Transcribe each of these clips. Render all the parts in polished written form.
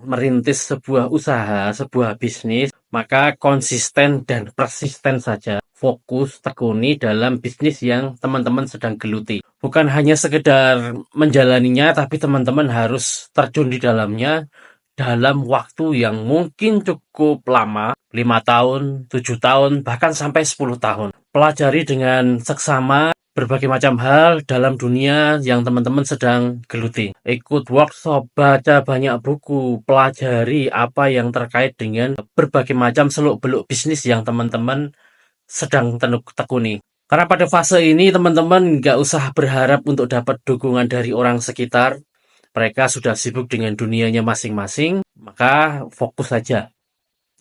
merintis sebuah usaha, sebuah bisnis, maka konsisten dan persisten saja. Fokus, tekuni dalam bisnis yang teman-teman sedang geluti. Bukan hanya sekedar menjalaninya, tapi teman-teman harus terjun di dalamnya dalam waktu yang mungkin cukup lama, 5 tahun, 7 tahun, bahkan sampai 10 tahun. Pelajari dengan seksama berbagai macam hal dalam dunia yang teman-teman sedang geluti. Ikut workshop, baca banyak buku, pelajari apa yang terkait dengan berbagai macam seluk-beluk bisnis yang teman-teman sedang tekuni. Karena pada fase ini teman-teman nggak usah berharap untuk dapat dukungan dari orang sekitar. Mereka sudah sibuk dengan dunianya masing-masing, maka fokus saja.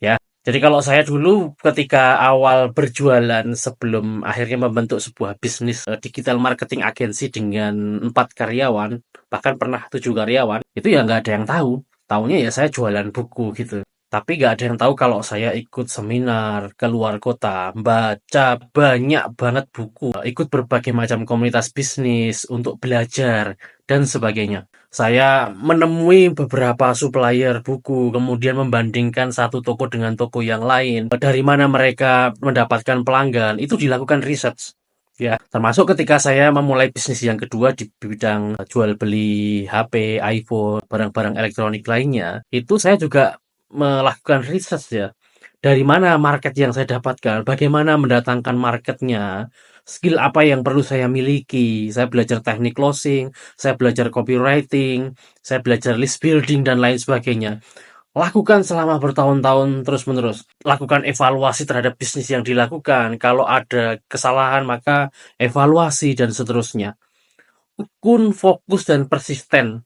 Ya, jadi kalau saya dulu ketika awal berjualan sebelum akhirnya membentuk sebuah bisnis digital marketing agency dengan 4 karyawan, bahkan pernah 7 karyawan, itu ya nggak ada yang tahu. Taunya ya saya jualan buku gitu. Tapi nggak ada yang tahu kalau saya ikut seminar, keluar kota, baca banyak banget buku, ikut berbagai macam komunitas bisnis untuk belajar, dan sebagainya. Saya menemui beberapa supplier buku, kemudian membandingkan satu toko dengan toko yang lain. Dari mana mereka mendapatkan pelanggan, itu dilakukan research. Ya, termasuk ketika saya memulai bisnis yang kedua di bidang jual beli HP, iPhone, barang-barang elektronik lainnya, itu saya juga melakukan research ya. Dari mana market yang saya dapatkan, bagaimana mendatangkan marketnya, skill apa yang perlu saya miliki. Saya belajar teknik closing, saya belajar copywriting, saya belajar list building, dan lain sebagainya. Lakukan selama bertahun-tahun terus-menerus. Lakukan evaluasi terhadap bisnis yang dilakukan. Kalau ada kesalahan, maka evaluasi, dan seterusnya. Tekun, fokus, dan persisten.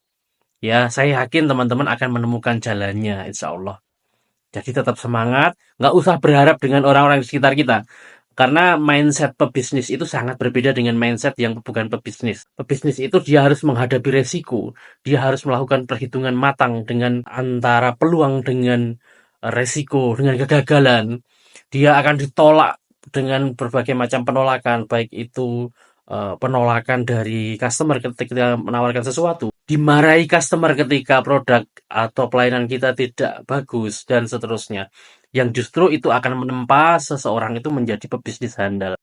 Ya, saya yakin teman-teman akan menemukan jalannya, insya Allah. Jadi tetap semangat, nggak usah berharap dengan orang-orang di sekitar kita. Karena mindset pebisnis itu sangat berbeda dengan mindset yang bukan pebisnis. Pebisnis itu dia harus menghadapi resiko, dia harus melakukan perhitungan matang dengan antara peluang dengan resiko, dengan kegagalan. Dia akan ditolak dengan berbagai macam penolakan, baik itu penolakan dari customer ketika menawarkan sesuatu, dimarahi customer ketika produk atau pelayanan kita tidak bagus, dan seterusnya. Yang justru itu akan menempa seseorang itu menjadi pebisnis handal.